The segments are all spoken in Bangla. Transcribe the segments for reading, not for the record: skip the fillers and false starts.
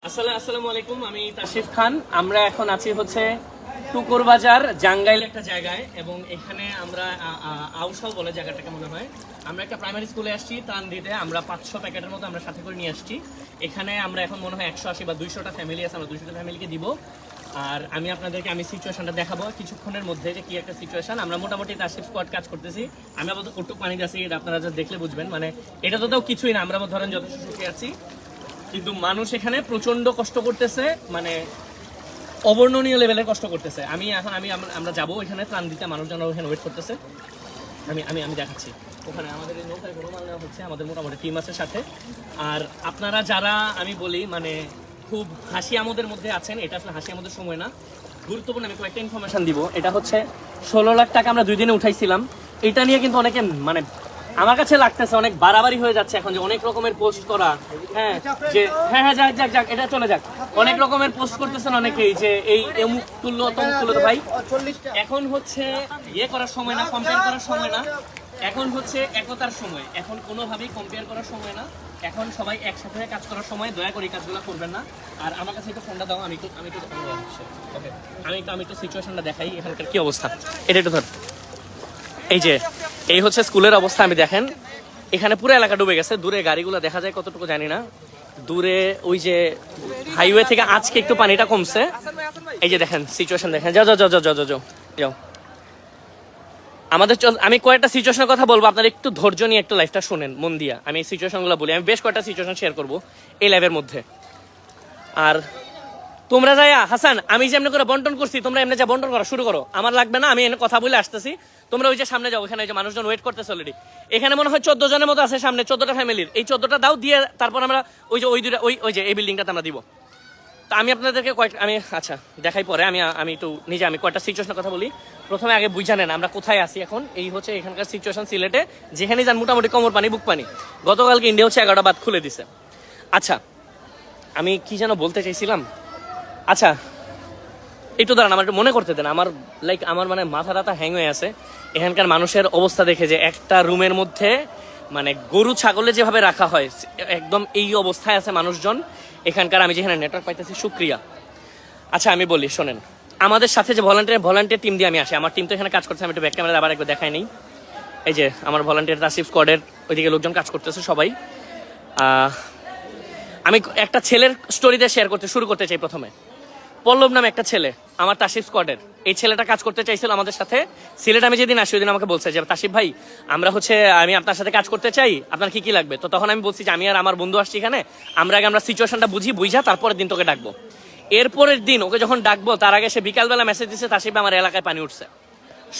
আসসালামু আলাইকুম, আমি তাশরিফ খান। আমরা এখন আছি হচ্ছে টুকুর বাজার জাঙ্গাইল একটা জায়গায়, এবং এখানে আমরা আউসাও বলে জায়গাটাকে মনে হয়। আমরা একটা প্রাইমারি স্কুলে আসছি ত্রাণ দিতে। আমরা 500 প্যাকেটের মতো আমরা সাথে করে নিয়ে আসছি। এখানে আমরা এখন মনে হয় 180 বা 200টা ফ্যামিলি আছে, আমরা 200টা ফ্যামিলিকে দিব। আর আমি আপনাদেরকে সিচুয়েশনটা দেখাবো কিছুক্ষণের মধ্যে যে কি একটা সিচুয়েশন। আমরা মোটামুটি তাশরিফ স্কোয়াড কাজ করতেছি। আমি আপাতত কটুক পানি দিয়েছি, এটা আপনারা জাস্ট দেখলে বুঝবেন। মানে এটা তো কিছুই না, আমরা ধরেন যথেষ্ট সুখে আছি, কিন্তু মানুষ এখানে প্রচন্ড কষ্ট করতেছে, মানে অবর্ণনীয় লেভেলের কষ্ট করতেছে। আমরা যাবো এখানে ত্রাণ দিতে, মানুষজন ওখানে ওয়েট করতেছে। আমি আমি আমি দেখাচ্ছি ওখানে আমাদের এই নৌকায় কোনো মাল নেওয়া হচ্ছে, আমাদের মোটামুটি টিম আছে সাথে। আর আপনারা যারা আমি বলি মানে খুব হাসি আমাদের মধ্যে আছেন, এটা আসলে হাসি আমাদের সময় না, গুরুত্বপূর্ণ। আমি কয়েকটা ইনফরমেশন দিব। এটা হচ্ছে 16 লাখ টাকা আমরা 2 দিনে উঠাইছিলাম। এটা নিয়ে কিন্তু অনেকে মানে আমার কাছে লাগতেছে অনেক বাড়াবাড়ি হয়ে যাচ্ছে এখন, যে অনেক রকমের পোস্ট করা। হ্যাঁ যে হ্যাঁ যাক এটা চলে যাক। অনেক রকমের পোস্ট করতেছেন অনেকেই, যে এই অমুক তুল্য তমুক তুল্য। ভাই এখন হচ্ছে ইয়ে করার সময় না, কম্পেয়ার করার সময় না, এখন হচ্ছে একতার সময়। এখন কোনোভাবেই কম্পেয়ার করার সময় না, এখন সবাই একসাথে কাজ করার সময়। দয়া করে এই কাজগুলো করবেন না। আর আমার কাছে একটু ফোনটা দাও, আমি একটু সিচুয়েশনটা দেখাই এখানকার কি অবস্থা। এটা একটু ধর। এই হচ্ছে স্কুলের অবস্থা। আমি দেখেন এখানে পুরো এলাকা ডুবে গেছে। দূরে গাড়িগুলো দেখা যায় কতটুকু জানি না, দূরে ওই যে হাইওয়ে থেকে আজকে একটু পানিটা কমছে। এই যে দেখেন সিচুয়েশন দেখেন। যাও আমাদের আমি কয়েকটা সিচুয়েশনের কথা বলবো, আপনারা একটু ধৈর্য নিয়ে একটু লাইফটা শুনেন মন দিয়া। আমি এই সিচুয়েশনগুলো বলি, আমি বেশ কয়েকটা সিচুয়েশন শেয়ার করবো এই লাইভের মধ্যে। আর তোমরা যাই হাসান, আমি যেমনি করে বন্টন করছি, তোমরা এমনি যা বন্টন করা শুরু করো। আমার লাগবে না, আমি এনে কথা বলে আসতেছি। তোমরা ওই যে সামনে যাও, ওখানে যে মানুষজন ওয়েট করতেছে অলরেডি। এখানে মনে হয় 14 জনের মতো আছে সামনে, 14টা ফ্যামিলির। এই 14টা দাও দিয়ে তারপর আমরা ওই যে এই বিল্ডিংটাতে আমরা দিব। তো আমি আপনাদেরকে আচ্ছা দেখাই পরে। আমি একটু আমি কয়েকটা সিচুয়েশনের কথা বলি। প্রথমে আগে বুঝে নেন আমরা কোথায় আছি এখন। এই হচ্ছে এখানকার সিচুয়েশন সিলেটে, যেখানে যান মোটামুটি কোমর পানি বুক পানি। গতকালকে ইন্ডিয়া হচ্ছে 11টা বাদ খুলে দিছে। আচ্ছা আমি কি যেন বলতে চাইছিলাম। আচ্ছা একটু দাঁড়ান, আমার একটু মনে করতে দেন। আমার মানে মাথা টাথা হ্যাং হয়ে আছে এখানকার মানুষের অবস্থা দেখে, যে একটা রুমের মধ্যে মানে গরু ছাগলে যেভাবে রাখা হয় একদম এই অবস্থায় আছে মানুষজন এখানকার। আমি যেখানে নেটওয়ার্ক পাইতেছি শুক্রিয়া। আচ্ছা আমি বলি শোনেন, আমাদের সাথে যে ভলান্টিয়ার টিম দিয়ে আমি আসি, আমার টিম তো এখানে কাজ করছে। আমি একটু ব্যাক ক্যামেরা আবার একবার দেখাই নেই। এই যে আমার ভলান্টিয়ার তাশরিফ স্কোয়াডের ওইদিকে লোকজন কাজ করতেছে সবাই। আমি একটা ছেলের স্টোরিতে শেয়ার করতে শুরু করতে চাই। প্রথমে পল্লব নামে একটা ছেলে আমার তাশরিফ স্কোয়াডের। এই ছেলেটা কাজ করতে চাইছিল আমাদের সাথে সিলেট। আমি যেদিন আসি ওই দিন আমাকে বলছে যে তাশরিফ ভাই আমি আপনার সাথে কাজ করতে চাই, আপনার কি কি লাগবে। তো তখন আমি বলছি যে আমি আর আমার বন্ধু আসছি এখানে, আমরা সিচুয়েশনটা বুঝা তারপরের দিন তোকে ডাকবো। এরপরের দিন ওকে যখন ডাকবো তার আগে সে বিকালবেলা মেসেজ দিছে, তাশরিফ আমার এলাকায় পানি উঠছে।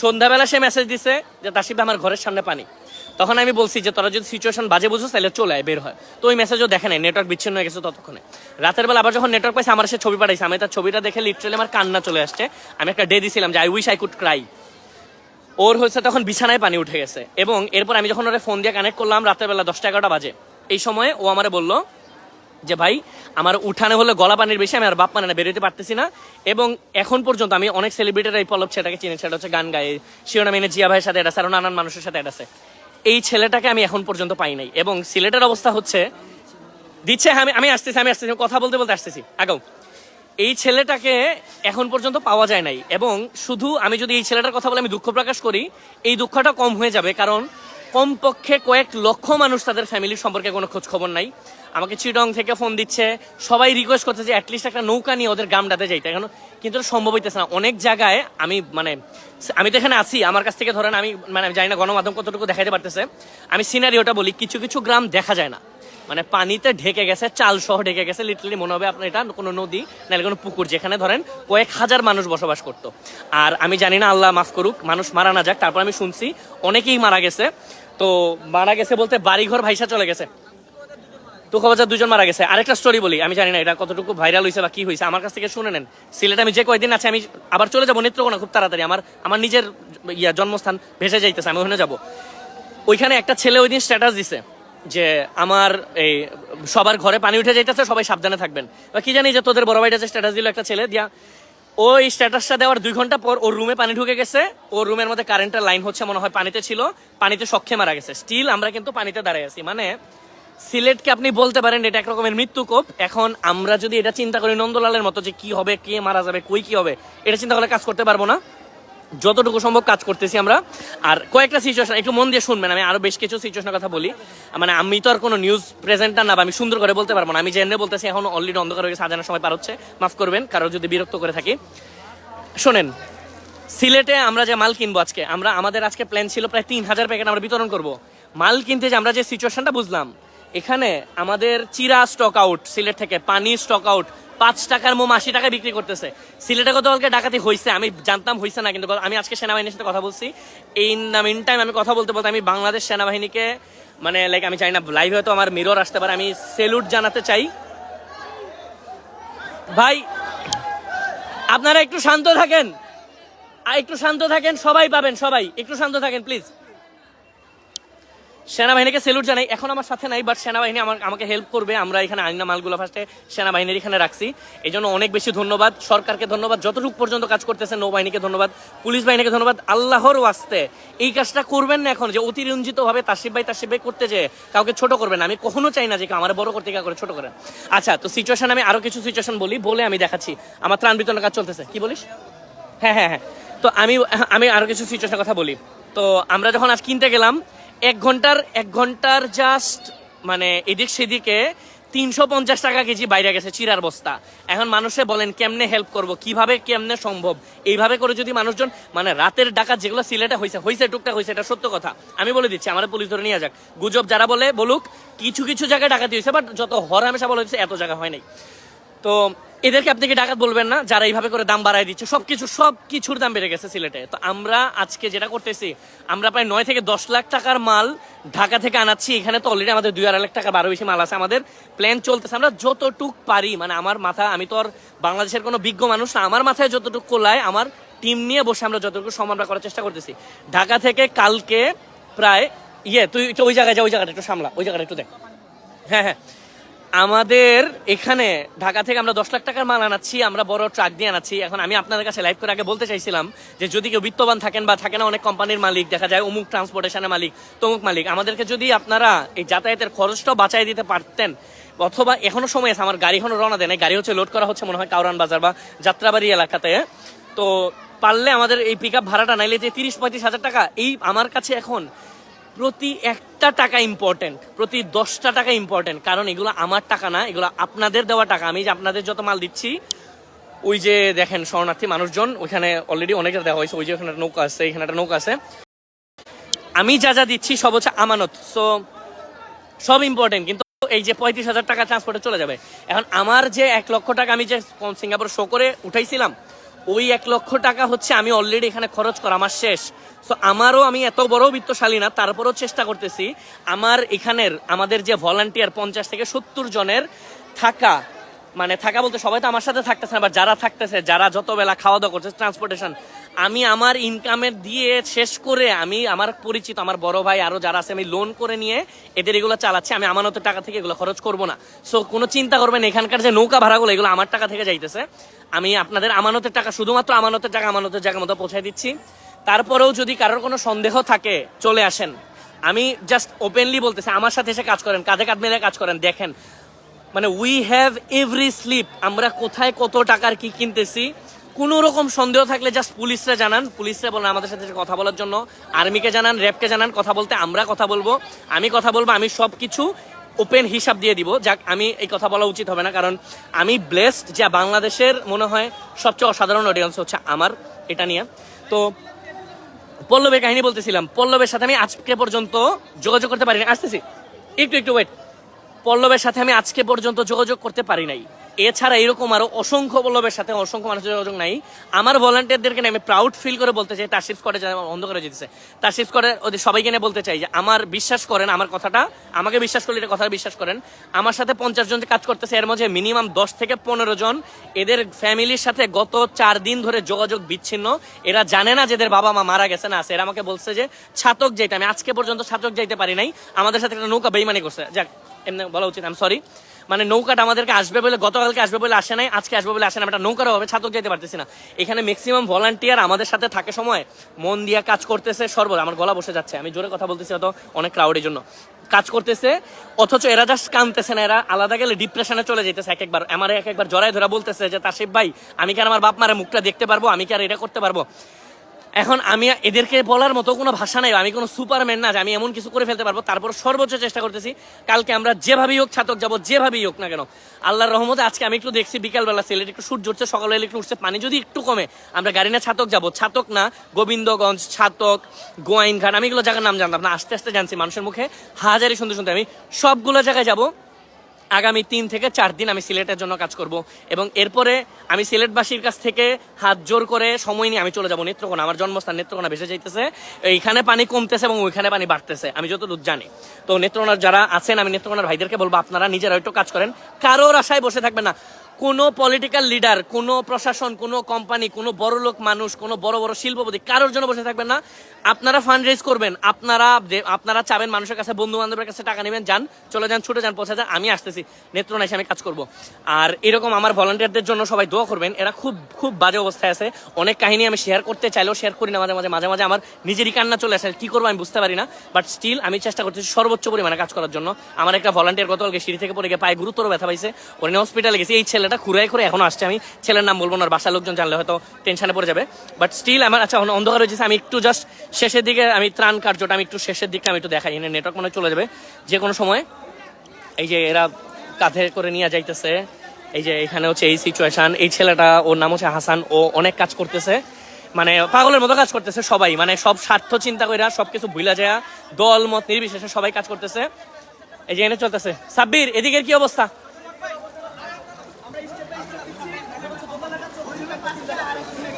সন্ধ্যাবেলা সে মেসেজ দিছে যে তাশরিফ আমার ঘরের সামনে পানি। তখন আমি বলছি যে তোরা যদি সিচুয়েশন বাজে বুঝোস তাহলে চলে আয়, বের হয়। তো ওই মেসেজও দেখে নাই, নেটওয়ার্ক বিচ্ছিন্ন হয়ে গেছে ততক্ষণে। রাতের বেলা আবার যখন নেটওয়ার্ক পাইছে আমার সে ছবি পাঠাইছে। আমি তার ছবিটা দেখে লিটারালি আমার কান্না চলে আসছে। আমি একটা ডে দিছিলাম যে I wish I could cry. ওর হচ্ছে তখন বিছানায় পানি উঠে গেছে। এবং এরপর আমি যখন ওরা ফোন দিয়ে কানেক্ট করলাম রাতের বেলা 10টা-11টা বাজে, এই সময়ে ও আমারে বললো যে ভাই আমার উঠানে হলে গলা পানির বেশি, আমি আর বাপ মানে বেরোতে পারতেছি না। এবং এখন পর্যন্ত আমি অনেক সেলিব্রিটির এই পল্লব ছেলেটাকে চিনি, সেটা হচ্ছে গান গায়ে শিরোনাম এনে জিয়া ভাইয়ের সাথে এটা আরো নানান মানুষের সাথে এটা আছে। এই ছেলেটাকে আমি এখন পর্যন্ত পাই নাই। এবং সিলেটের অবস্থা হচ্ছে দিচ্ছে, আমি আসতেছি কথা বলতে আসতেছি আগাও। এই ছেলেটাকে এখন পর্যন্ত পাওয়া যায় নাই। এবং শুধু আমি যদি এই ছেলেটার কথা বলে আমি দুঃখ প্রকাশ করি, এই দুঃখটা কম হয়ে যাবে, কারণ কমপক্ষে কয়েক লক্ষ মানুষ তাদের ফ্যামিলির সম্পর্কে কোনো খোঁজ খবর নাই। আমাকে চিটং থেকে ফোন দিচ্ছে, সবাই রিকোয়েস্ট করছে যে অ্যাটলিস্ট একটা নৌকা নিয়ে ওদের গ্রামটাতে যাইতে, এখন কিন্তু সম্ভব হইতেছে না। অনেক জায়গায় আমি তো এখানে আছি, আমার কাছ থেকে ধরেন আমি জানি না গণমাধ্যম কতটুকু দেখাইতে পারতেছে। আমি সিনারিওটা বলি, কিছু কিছু গ্রাম দেখা যায় না, মানে পানিতে ঢেকে গেছে, চাল সহ ঢেকে গেছে। লিটারালি মনে হবে আপনার এটা কোনো নদী নাহলে কোনো পুকুর, যেখানে ধরেন কয়েক হাজার মানুষ বসবাস করতো। আর আমি জানি না, আল্লাহ মাফ করুক, মানুষ মারা না যাক। তারপর আমি শুনছি অনেকেই মারা গেছে। তো মারা গেছে বলতে বাড়িঘর ভাইসা চলে গেছে। তো কবাজার 2 জন মারা গেছে। আরেকটা স্টোরি বলি, আমি জানি না এটা কতটুকু ভাইরাল হয়েছে বা কি হয়েছে, আমার কাছ থেকে শুনে নেন। সিলেটে আমি যে কয়েকদিন আছে, আমি আবার চলে যাবো নেত্রকোনা খুব তাড়াতাড়ি। আমার নিজের জন্মস্থান ভেসে যাইতেছে, আমি ওখানে যাবো। ওইখানে একটা ছেলে ওই দিন স্ট্যাটাস দিছে যে আমার এই সবার ঘরে পানি উঠে যাইতেছে, সবাই সাবধানে থাকবেন বা কি জানি, যে তোদের বড় ভাইটা যে স্ট্যাটাস দিল একটা ছেলে দিয়া, ওই স্ট্যাটাসটা দেওয়ার 2 ঘন্টা পর ওর রুমে পানি ঢুকে গেছে। ওর রুমের মধ্যে কারেন্টের লাইন হচ্ছে মনে হয় পানিতে ছিল, পানিতে শখে মারা গেছে। স্টিল আমরা কিন্তু পানিতে দাঁড়ায় আছি। মানে সিলেটকে আপনি বলতে পারেন এটা এক রকমের মৃত্যুকূপ। এখন আমরা যদি এটা চিন্তা করি নন্দলালের মতো যে কি হবে, কে মারা যাবে, কই কি হবে, এটা চিন্তা করলে কাজ করতে পারবো না। যতটুকু সম্ভব কাজ করতেছি আমরা। আর কয়েকটা সিচুয়েশন একটু মন দিয়ে শুনবেন, আমি আরো বেশ কিছু সিচুয়েশনের কথা বলি। মানে আমি তো আর কোনো নিউজ প্রেজেন্টার না, বা আমি সুন্দর করে বলতে পারবো না। আমি জেনে বলতেছি, এখন অলরেডি অন্ধকার হয়ে গেছে, সাজানোর সময় পার হচ্ছে, মাফ করবেন কারো যদি বিরক্ত করে থাকি। শোনেন, সিলেটে আমরা যে মাল কিনবো আজকে, আমাদের আজকে প্ল্যান ছিল প্রায় 3000 প্যাকেট আমরা বিতরণ করব। মাল কিনতে যে আমরা যে সিচুয়েশনটা বুঝলাম, এখানে আমাদের চিরা স্টক আউট, সিলেট থেকে পানি স্টক আউট, 5 টাকার মোম 80 টাকায় বিক্রি করতেছে। সিলেটে গতকালকে ডাকাতি হয়েছে, আমি জানতাম হয়েছে না, কিন্তু আমি আজকে সেনাবাহিনীর সাথে কথা বলছি। ইন দ্য মিন টাইম আমি কথা বলতে বলতে আমি বাংলাদেশ সেনাবাহিনীকে মানে লাইক আমি চাই না লাইভ হয়তো আমার মিরর আসতে পারে, আমি সেলুট জানাতে চাই। ভাই আপনারা একটু শান্ত থাকেন, একটু শান্ত থাকেন, সবাই পাবেন, সবাই একটু শান্ত থাকেন প্লিজ। সেনাবাহিনীকে সেলুট জানাই। এখন আমার সাথে নাই, বাট সেনাবাহিনী আমাকে হেল্প করবে। আমরা এখানে আইনা মালগুলো ফার্স্টে সেনাবাহিনীর এখানে রাখছি, এই জন্য অনেক বেশি ধন্যবাদ। সরকারকে ধন্যবাদ, যতটুকু পর্যন্ত কাজ করতেছে। নৌবাহিনীকে ধন্যবাদ, পুলিশ বাহিনীকে ধন্যবাদ। আল্লাহর ওয়াস্তে এই কাজটা করবেন না এখন, যে অতিরঞ্জিত ভাবে তাসিফ ভাই করতে যে কাউকে ছোট করবেন না। আমি কখনো চাই না যে আমার বড় করতে করে ছোট করেন। আচ্ছা, তো সিচুয়েশন আমি আরো কিছু সিচুয়েশন বলে আমি দেখাচ্ছি। আমার ত্রাণ বিতরণের কাজ চলতেছে, কি বলিস? হ্যাঁ হ্যাঁ হ্যাঁ, তো আমি আরো কিছু সিচুয়েশনের কথা বলি। তো আমরা যখন আজ কিনতে গেলাম, এক ঘন্টার জাস্ট মানে এদিক সেদিকে 350 টাকা কেজি বাইরে গেছে চিরার বস্তা। এখন মানুষে বলেন কেমনে হেল্প করব, কিভাবে কেমনে সম্ভব? এইভাবে করে যদি মানুষজন মানে রাতের ডাকাত যেগুলো সিলেটে হয়েছে টুকটাক হয়েছে, এটা সত্য কথা। আমি বলে দিচ্ছি, আমার পুলিশ ধরে নিয়ে যাক, গুজব যারা বলে বলুক, কিছু কিছু জায়গায় ডাকাতি হয়েছে, বাট যত হরহামেশা বলা হয়েছে এত জায়গা হয় নাই। তো এদেরকে আপনি কি ডাকাত বলবেন না, যারা এইভাবে করে দাম বাড়ায় দিচ্ছে? সবকিছুর দাম বেড়ে গেছে সিলেটে। তো আমরা আজকে যেটা করতেছি, আমরা প্রায় 9 থেকে 10 লাখ টাকার মাল ঢাকা থেকে আনাচ্ছি। এখানে তো অলরেডি আমাদের 2-2.5 লাখ টাকা বারো বেশি মাল আছে। আমাদের প্ল্যান চলতেছে, আমরা যতটুক পারি, মানে আমার মাথা, আমি তো আর বাংলাদেশের কোনো বিজ্ঞ মানুষ না, আমার মাথায় যতটুকু কোলায় আমার টিম নিয়ে বসে আমরা যতটুকু সম্মান করার চেষ্টা করতেছি। ঢাকা থেকে কালকে প্রায় তুই ওই জায়গায় যা, ওই জায়গাটা একটু সামলা, ওই জায়গাটা একটু দেখ। হ্যাঁ হ্যাঁ, আমাদের এখানে ঢাকা থেকে আমরা 10 লাখ টাকার মাল আনাচ্ছি, আমরা বড় ট্রাক দিয়ে আনাচ্ছি। এখন আমি আপনাদের কাছে লাইভ করে আগে বলতে চাইছিলাম যে যদি কেউ বিত্তবান থাকেন বা থাকে না অনেক কোম্পানির মালিক, দেখা যায় অমুক ট্রান্সপোর্টেশনের মালিক, তমুক মালিক, আমাদেরকে যদি আপনারা এই যাতায়াতের খরচটাও বাঁচাই দিতে পারতেন, অথবা এখনো সময় আছে, আমার গাড়ি এখনো রওনা দেয় নাই, গাড়ি হচ্ছে লোড করা হচ্ছে মনে হয় কাউরান বাজার বা যাত্রাবাড়ি এলাকাতে। তো পারলে আমাদের এই পিক আপ ভাড়াটা নাইলে যে 30-35 হাজার টাকা, এই আমার কাছে এখন প্রতি একটা টাকা ইম্পর্টেন্ট, প্রতি 10টা টাকা ইম্পর্টেন্ট। কারণ এগুলো আমার টাকা না, এগুলো আপনাদের দেওয়া টাকা। আমি যে আপনাদের যত মাল দিচ্ছি, ওই যে দেখেন শরণার্থী মানুষজন, ওইখানে অলরেডি অনেকের দেওয়া হয়েছে, ওই যে ওখানে নৌকা আছে, এখানে একটা নৌকা আছে, আমি যা যা দিচ্ছি সব হচ্ছে আমানত। সো সব ইম্পর্টেন্ট, কিন্তু এই যে 35,000 টাকা ট্রান্সপোর্টে চলে যাবে। এখন আমার যে 1 লক্ষ টাকা আমি যে সিঙ্গাপুর শো করে উঠাইছিলাম, ওই 1 লক্ষ টাকা হচ্ছে আমি অলরেডি এখানে খরচ করা আমার শেষ। সো আমারও, আমি এত বড় বিত্তশালী না, তারপরও চেষ্টা করতেছি আমার এখানের আমাদের যে ভলান্টিয়ার 50 থেকে 70 জনের থাকা, মানে থাকা বলতে সবাই তো আমার সাথে থাকতেছে না, যারা থাকতেছে, যারা যত বেলা খাওয়া দাওয়া করছে, ট্রান্সপোর্টেশন, আমি আমার ইনকামের দিয়ে শেষ করে, আমি আমার পরিচিত আমার বড় ভাই আরো যারা আছে, আমি লোন করে নিয়ে এদের এগুলো চালাচ্ছি। আমি আমানতের টাকা থেকে এগুলো খরচ করব না। সো কোনো চিন্তা করবেন, এখানকার যে নৌকা ভাড়াগুলো, এগুলো আমার টাকা থেকে যাইতেছে। আমি আপনাদের আমানতের টাকা, শুধুমাত্র আমানতের টাকা আমানতের জায়গা মতো পৌঁছায় দিচ্ছি। তারপরেও যদি কারোর কোনো সন্দেহ থাকে, চলে আসেন। আমি জাস্ট ওপেনলি বলতেছি, আমার সাথে এসে কাজ করেন, কাঁধে কাঁধ মিলে কাজ করেন, দেখেন মানে উই হ্যাভ এভরি স্লিপ, আমরা কোথায় কত টাকার কি কিনতেছি। কোনো রকম সন্দেহ থাকলে জাস্ট পুলিশরা জানান, পুলিশরা বলেন আমাদের সাথে কথা বলার জন্য, আর্মিকে জানান, র্যাবকে জানান, কথা বলতে আমরা কথা বলবো, আমি কথা বলবো, আমি সব কিছু ওপেন হিসাব দিয়ে দিব। যাক, আমি এই কথা বলা উচিত হবে না, কারণ আমি ব্লেসড যে বাংলাদেশের মনে হয় সবচেয়ে অসাধারণ অডিয়েন্স হচ্ছে আমার এটা নিয়ে। তো পল্লবের কাহিনী বলতেছিলাম, পল্লবের সাথে আমি আজকে পর্যন্ত যোগাযোগ করতে পারিনি, আসতেছি একটু ওয়েট। পল্লবের সাথে আমি আজকে পর্যন্ত যোগাযোগ করতে পারি নাই। এছাড়া এরকম আরো অসংখ্য পল্লবের সাথে অসংখ্য মানুষের যোগাযোগ নাই। আমার ভলান্টিয়ারদেরকে আমি প্রাউড ফিল করে বলতে চাই, তাসিফ স্কোয়াডে যারা অন্ধকারে যেতেছে, তাসিফ স্কোয়াডে ওদের সবাইকে নিয়ে বলতে চাই যে আমার বিশ্বাস করেন, আমার কথাটা, আমাকে বিশ্বাস করলে এটা কথা বিশ্বাস করেন। আমার সাথে 50 জন কাজ করতেছে, এর মধ্যে মিনিমাম 10 থেকে 15 জন এদের ফ্যামিলির সাথে গত 4 দিন ধরে যোগাযোগ বিচ্ছিন্ন। এরা জানে না যে এদের বাবা মা মারা গেছে না আছে। এরা আমাকে বলছে যে ছাতক যাইতে, আমি আজকে পর্যন্ত ছাতক যাইতে পারি নাই, আমাদের সাথে একটা নৌকা বেইমানি করছে। যাক, এমনি বলা উচিত, আমি সরি। মানে নৌকাটা আমাদেরকে আসবে বলে গতকালকে আসবে বলে আসে নাই, আজকে আসবে বলে আসে না, একটা নৌকার অভাবে ছাতক যেতে পারতেছি না। এখানে ম্যাক্সিমাম ভলান্টিয়ার আমাদের সাথে থাকে সময় মন দিয়া কাজ করতেছে, আমার গলা বসে যাচ্ছে, আমি জোরে কথা বলতেছি হয়তো অনেক ক্রাউডের জন্য কাজ করতেছে, অথচ এরা জাস্ট কামতেছে না, এরা আলাদা গেলে ডিপ্রেশনে চলে যেতেছে। আমার একবার জড়াই ধরা বলতেছে যে তাসিফ ভাই আমি কি আর আমার বাপ মায়ের মুখটা দেখতে পারবো, আমি কি আর এটা করতে পারবো। এখন আমি এদেরকে বলার মতো কোনো ভাষা নাই, আমি কোনো সুপারম্যান না যে আমি এমন কিছু করে ফেলতে পারবো। তারপর সর্বোচ্চ চেষ্টা করতেছি কালকে আমরা যেভাবেই হোক ছাতক যাবো, যেভাবেই হোক না কেন। আল্লাহর রহমতে আজকে আমি একটু দেখছি বিকালবেলা সিলেট একটু সূর্য উঠছে, সকালবেলা একটু উঠছে, পানি যদি একটু কমে আমরা গাড়ি না ছাতক যাবো। ছাতক না গোবিন্দগঞ্জ, ছাতক, গোয়াইনঘাট, আমি এগুলো জায়গার নাম জানতাম না, আস্তে আস্তে জানছি মানুষের মুখে হাজারি শুনতে শুনতে। আমি সবগুলো জায়গায় যাবো। আগামী 3 থেকে 4 দিন আমি সিলেটের জন্য কাজ করব, এবং এরপরে আমি সিলেটবাসীর কাছ থেকে হাত জোর করে সময় নিয়ে আমি চলে যাবো নেত্রকোনা, আমার জন্মস্থান নেত্রকোনা ভেসে যাইতেছে, এইখানে পানি কমতেছে এবং ওইখানে পানি বাড়তেছে, আমি যতদূর জানি। তো নেত্রকোনার যারা আছেন, আমি নেত্রকোনার ভাইদেরকে বলবো আপনারা নিজেরা একটু কাজ করেন, কারোর আশায় বসে থাকবেন না। কোনো পলিটিক্যাল লিডার, কোনো প্রশাসন, কোনো কোম্পানি, কোনো বড় লোক মানুষ, কোনো বড় বড় শিল্পপতি কারোর জন্য বসে থাকবেন না। আপনারা ফান্ড রেজ করবেন, আপনারা চাবেন মানুষের কাছে, বন্ধু বান্ধবের কাছে টাকা নেবেন, যান, চলে যান, ছুটে যান, পৌঁছে যান, আমি আসতেছি নেত্রকোনা এসে আমি কাজ করব। আর এরকম আমার ভলান্টিয়ারদের জন্য সবাই দোয়া করবেন, এরা খুব খুব বাজে অবস্থায় আছে। অনেক কাহিনী আমি শেয়ার করতে চাইলেও শেয়ার করি না, মাঝে মাঝে আমার নিজেরই কান্না চলে আসে, কি করবো আমি বুঝতে পারি না। বাট স্টিল আমি চেষ্টা করতেছি সর্বোচ্চ পরিমাণে কাজ করার জন্য। আমার একটা ভলান্টিয়ার গতকালকে সিঁড়ি থেকে পড়ে গিয়ে পায়ে গুরুতর ব্যথা পাইছে, ওর হসপিটালে গেছে। এই ছেলেটা খুঁড়াই করে এখনো আসছে, আমি ছেলের নাম বলবো না, বাসার লোকজন জানলে হয়তো টেনশনে পড়ে যাবে। বাট স্টিল আমার আচ্ছা অন্ধকার হয়েছে, আমি একটু জাস্ট শেষের দিকে, আমি ত্রাণ কার্যটা আমি একটু শেষের দিকে আমি একটু দেখাই, এখানে নেটওয়ার্ক মনে চলে যাবে যে কোনো সময়। এই যে এরা কাঁধে করে নিয়ে যাইতেছে, এই যে এখানে হচ্ছে এই সিচুয়েশন। এই ছেলেটা, ওর নাম হচ্ছে হাসান, ও অনেক কাজ করতেছে, মানে পাগলের মতো কাজ করতেছে। সবাই মানে সব স্বার্থ চিন্তা করে, সবকিছু ভুলা যায়, দল মত নির্বিশেষে সবাই কাজ করতেছে। এই যে এনে চলতেছে। সাব্বির, এদিকের কি অবস্থা?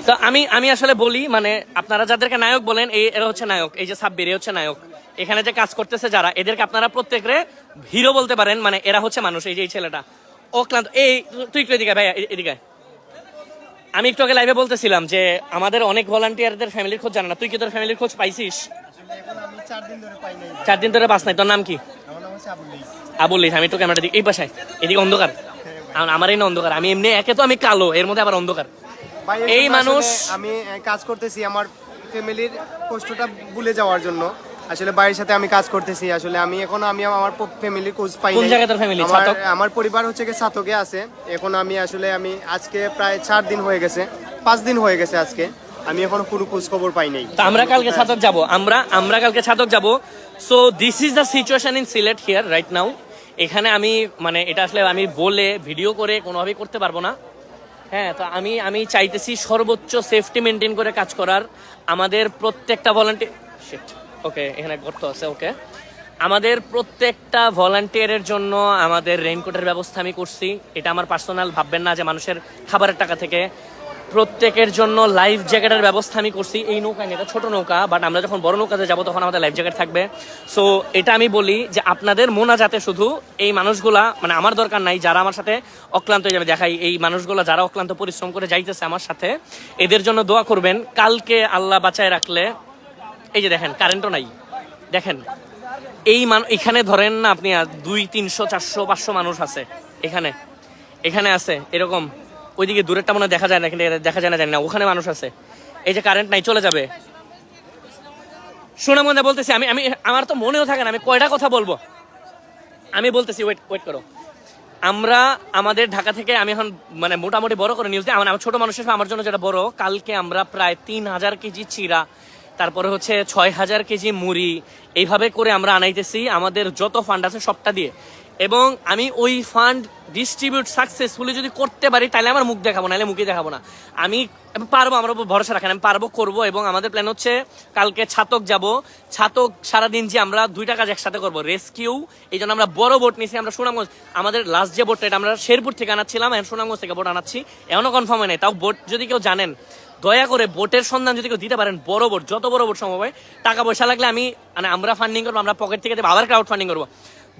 তো আমি আসলে বলি, মানে আপনারা যাদেরকে নায়ক বলেন, এরা হচ্ছে নায়ক। এই যে সাব্বির, এ হচ্ছে নায়ক। এখানে যে কাজ করতেছে যারা, এদেরকে আপনারা প্রত্যেকরে হিরো বলতে পারেন, মানে এরা হচ্ছে মানুষ। এই যে এই ছেলেটা অক্লান্ত, এই তুই একটু এদিকে ভাই, এদিকে। আমি একটু আগে লাইভে বলতেছিলাম যে আমাদের অনেক ভলান্টিয়ারদের ফ্যামিলির খোঁজ জানে না, তুই কি তোর ফ্যামিলির খোঁজ পাইছিস? 4 দিন ধরে পাস নাই? তোর নাম কি? আবুল ইস। আমি একটু ক্যামেরা দিই, এই পাশায়, এদিকে অন্ধকার, আমার এই না অন্ধকার, আমি এমনি একে তো আমি কালো, এর মধ্যে আবার অন্ধকার। এই মানুষ, আমি কাজ করতেছি আমার ফ্যামিলির কষ্টটা ভুলে যাওয়ার জন্য, আসলে বাড়ির সাথে আমি কাজ করতেছি। আসলে আমি আমার ফ্যামিলির খোঁজ পাই না। কোন জায়গায় তোর ফ্যামিলি? আমার পরিবার হচ্ছে কি ছাতকে আছে। এখন আমি আজকে প্রায় 4 দিন হয়ে গেছে, 5 দিন হয়ে গেছে আজকে, আমি এখনো কোনো খোঁজ খবর পাই নাই। তো আমরা কালকে ছাতক যাব, আমরা কালকে ছাতক যাব। So this is the situation in Sylhet here right now. এখানে আমি মানে এটা আসলে আমি বলে ভিডিও করে কোনোভাবেই করতে পারবো না। হ্যাঁ, তো আমি চাইতেছি সর্বোচ্চ সেফটি মেনটেন করে কাজ করার। আমাদের প্রত্যেকটা ভলান্টিয়ার, ওকে এখানে গর্ত আছে, ওকে, আমাদের প্রত্যেকটা ভলান্টিয়ারের জন্য আমাদের রেইনকোটের ব্যবস্থা আমি করছি। এটা আমার পার্সোনাল, ভাববেন না যে মানুষের খাবারের টাকা থেকে। প্রত্যেকের জন্য লাইফ জ্যাকেটের ব্যবস্থা আমি করছি। এই নৌকা নিয়ে, এটা ছোট নৌকা, বাট আমরা যখন বড় নৌকাতে যাবো তখন আমাদের লাইফ জ্যাকেট থাকবে। সো এটা আমি বলি যে আপনাদের মোনাজাতে শুধু এই মানুষগুলা, মানে আমার দরকার নাই, যারা আমার সাথে অক্লান্ত হয়ে যাবে, দেখাই এই মানুষগুলা যারা অক্লান্ত পরিশ্রম করে যাইতেছে আমার সাথে, এদের জন্য দোয়া করবেন। কালকে আল্লাহ বাঁচায় রাখলে, এই যে দেখেন কারেন্টও নাই, দেখেন এখানে ধরেন না আপনি 200, 300, 400, 500 মানুষ আছে এখানে আছে এরকম। ওইদিকে দূরেরটা মনে দেখা যায় না, দেখা যায় না, জানি না, ওখানে মানুষ আছে। এই যে কারেন্ট নাই, চলে যাবে। শোনা মনে বলতেছি, আমি আমার তো মনেও থাকে না আমি কয়টা কথা বলবো। আমি বলতেছি, ওয়েট করো। আমরা আমাদের ঢাকা থেকে, আমি এখন মানে মোটামুটি বড় করে নিউজ দিই, আমার ছোট মানুষের আমার জন্য যেটা বড়, কালকে আমরা প্রায় 3000 কেজি চিরা, তারপরে হচ্ছে 6000 কেজি মুড়ি, এইভাবে করে আমরা আনাইতেছি আমাদের যত ফান্ড আছে সবটা দিয়ে। এবং আমি ওই ফান্ড ডিস্ট্রিবিউট সাকসেসফুলি যদি করতে পারি তাহলে আমার মুখ দেখাবো, নাহলে মুখে দেখাবো না। আমি পারবো, আমার উপর ভরসা রাখেন, আমি পারবো, করবো। এবং আমাদের প্ল্যান হচ্ছে কালকে ছাতক যাব। ছাতক সারাদিন যে আমরা 2টা কাজ একসাথে করবো, রেস্কিউ, এই জন্য আমরা বড় বোট নিয়েছি। আমরা সুনামগঞ্জ, আমাদের লাস্ট যে বোটটা, এটা আমরা শেরপুর থেকে আনাচ্ছিলাম, এখন সুনামগঞ্জ থেকে বোট আনাচ্ছি, এমনও কনফার্ম হয় নাই। তাও বোট যদি কেউ জানেন, দয়া করে বোটের সন্ধান যদি কেউ দিতে পারেন, বড় বোট, যত বড় বোট সম্ভব হয়। টাকা পয়সা লাগলে আমরা ফান্ডিং করবো, আমরা পকেট থেকে দেবো, আবার ক্রাউড ফান্ডিং করবো।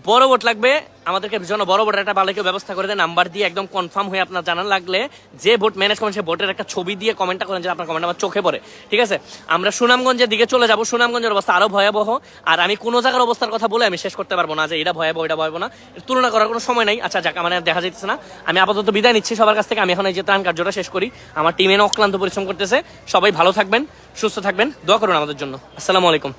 বড় ভোট লাগবে আমাদেরকে জন্য, বড় ভোটের একটা ভালো কেউ ব্যবস্থা করে দেন, নাম্বার দিয়ে একদম কনফার্ম হয়ে আপনার জানার লাগলে যে ভোট ম্যানেজ করেন সে ভোটের একটা ছবি দিয়ে কমেন্টটা করেন যে আপনার কমেন্ট আমার চোখে পড়ে। ঠিক আছে, আমরা সুনামগঞ্জের দিকে চলে যাব। সুনামগঞ্জের অবস্থা আরো ভয়াবহ, আর আমি কোনো জায়গার অবস্থার কথা বলে আমি শেষ করতে পারবো না যে এটা ভয়াবহ এটা ভয়াবহ না, এর তুলনা করার কোনো সময় নাই। আচ্ছা যাক, আমার আর দেখা যাইতেছে না, আমি আপাতত বিদায় নিচ্ছি সবার কাছ থেকে। আমি এখন এই যে ত্রাণ কার্যটা শেষ করি, আমার টিম এনে অক্লান্ত পরিশ্রম করতেছে। সবাই ভালো থাকবেন, সুস্থ থাকবেন, দোয়া করুন আমাদের জন্য। আসসালামু আলাইকুম।